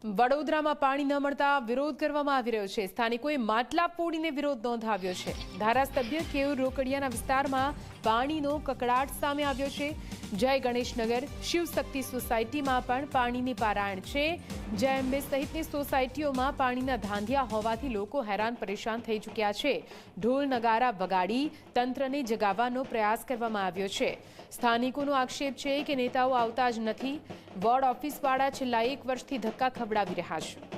વડોદરામાં પાણી ન મળતા વિરોધ કરવામાં આવી રહ્યો છે। સ્થાનિકોએ માટલા ફોડીને વિરોધ નોંધાવ્યો છે। ધારાસભ્ય કેયુર રોકડિયાના વિસ્તારમાં પાણીનો કકળાટ સામે આવ્યો છે। જય ગણેશનગર શિવશક્તિ સોસાયટીમાં પણ પાણીની પારાયણ છે। જય અંબે સહિતની સોસાયટીઓમાં પાણીના ધાંધિયા હોવાથી લોકો હેરાન પરેશાન થઈ ચૂક્યા છે। ઢોલ નગારા વગાડી તંત્રને જગાવવાનો પ્રયાસ કરવામાં આવ્યો છે। સ્થાનિકોનો આક્ષેપ છે કે નેતાઓ આવતા જ નથી। વોર્ડ ઓફિસવાળા છેલ્લા 1 વર્ષથી ધક્કા ખવડાવી રહ્યા છે।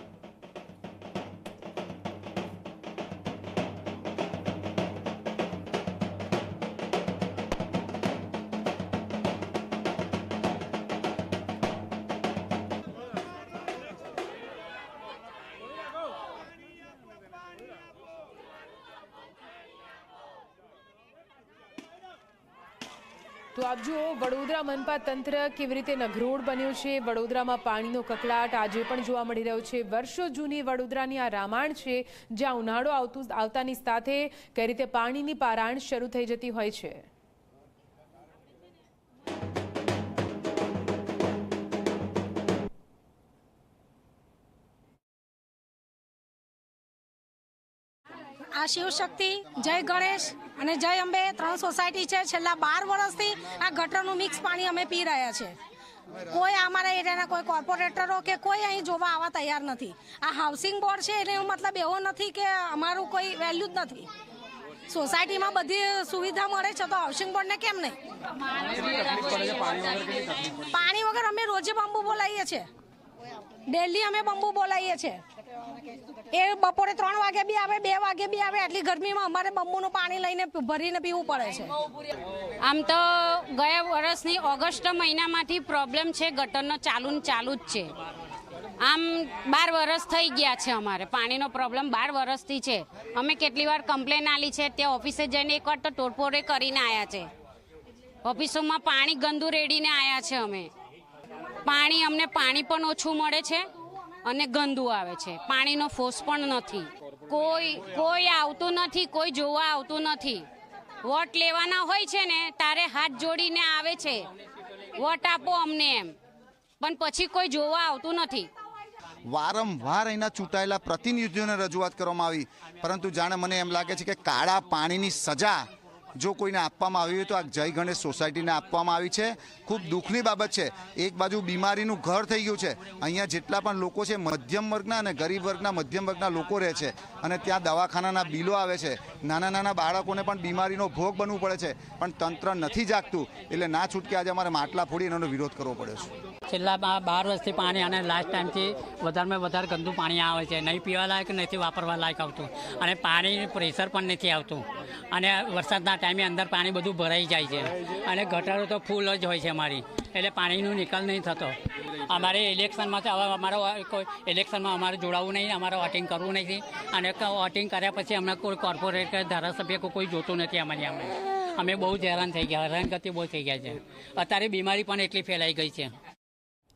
તો આપ જુઓ વડોદરા મનપા તંત્ર કેવી રીતે નઘરોડ બન્યું છે। વડોદરામાં પાણીનો કકળાટ આજે પણ જોવા મળી રહ્યો છે। વર્ષો જૂની વડોદરાની આ રામાયણ છે, જ્યાં ઉનાળો આવતાની સાથે કઈ રીતે પાણીની પારાયણ શરૂ થઈ જતી હોય છે। આ શિવશક્તિ, જય ગણેશ અને જય અંબે 3 સોસાયટી છે। છેલ્લા 12 વર્ષથી આ ગટરનું મિક્સ પાણી અમે પી રહ્યા છે। કોઈ અમારા એરિયાના કોઈ કોર્પોરેટરો કે કોઈ અહીં જોવા આવવા તૈયાર નથી। આ હાઉસિંગ બોર્ડ છે એનો મતલબ એવો નથી કે અમારું કોઈ વેલ્યુ જ નથી। સોસાયટીમાં બધી સુવિધા મળે છે તો હાઉસિંગ બોર્ડને કેમ નહીં? પાણી વગર અમે રોજે બંબુ બોલાવીએ છીએ, ડેલી અમે બંબુ બોલાવીએ છીએ। એ બપોરે 3 વાગે બી આવે, 2 વાગે બી આવે। આટલી ગરમીમાં અમારે બંબુનું પાણી લઈને ભરીને પીવું પડે છે। આમ તો ગયા વર્ષની ઓગસ્ટ મહિનામાંથી પ્રોબ્લેમ છે, ગટરનો ચાલુ જ છે। આમ 12 વર્ષ થઈ ગયા છે। અમારે પાણીનો પ્રોબ્લેમ 12 વર્ષથી છે। અમે કેટલી વાર કમ્પ્લેન આલી છે, ત્યાં ઓફિસે જઈને એકવાર તો તોડફોડે કરીને આવ્યા છે। ઓફિસોમાં પાણી ગંદુ રેડીને આવ્યા છે અમે। અમને પાણી પણ ઓછું મળે છે અને ગંદુ આવે છે। પાણીનો ફોર્સ પણ નથી। કોઈ આવતું નથી, કોઈ જોવા આવતું નથી। વોટ લેવાના હોય છે ને તારે હાથ જોડીને આવે છે, વોટ આપો અમને એમ, પણ પછી કોઈ જોવા આવતું નથી। વારંવાર અહીંના ચૂંટાયેલા પ્રતિનિધિઓને રજૂઆત કરવામાં આવી, પરંતુ જાણે મને એમ લાગે છે કે કાળા પાણીની સજા જો કોઈને આપવામાં આવી હોય તો આ જય ગણેશ સોસાયટીને આપવામાં આવી છે। ખૂબ દુઃખની બાબત છે। એક બાજુ બીમારીનું ઘર થઈ ગયું છે। અહીંયા જેટલા પણ લોકો છે મધ્યમ વર્ગના અને ગરીબ વર્ગના મધ્યમ વર્ગના લોકો રહે છે, અને ત્યાં દવાખાનાના બિલો આવે છે। નાના બાળકોને પણ બીમારીનો ભોગ બનવું પડે છે, પણ તંત્ર નથી જાગતું। એટલે ના છૂટકે આજે અમારે માટલા ફોડી એનો વિરોધ કરવો પડ્યો છે। છેલ્લા 12 વર્ષથી પાણી અને લાસ્ટ ટાઈમથી વધારેમાં વધારે ગંદુ પાણી આવે છે। નહીં પીવા લાયક, નથી વાપરવા લાયક આવતું, અને પાણીનું પ્રેશર પણ નથી આવતું। અને વરસાદના ટાઈમે અંદર પાણી બધું ભરાઈ જાય છે, અને ગટરો તો ફૂલ જ હોય છે અમારી, એટલે પાણીનો નિકાલ નહીં થતો। અમારે ઇલેક્શનમાં તો હવે કોઈ ઇલેક્શનમાં અમારે જોડાવું નહીં, અમારે વોટિંગ કરવું નથી। અને વોટિંગ કર્યા પછી અમને કોઈ કોર્પોરેટ કે ધારાસભ્ય કોઈ જોતું નથી અમારી। અમે બહુ જ હેરાન થઈ ગયા, હેરાનગતિ બહુ થઈ ગયા છે। અત્યારે બીમારી પણ એટલી ફેલાઈ ગઈ છે।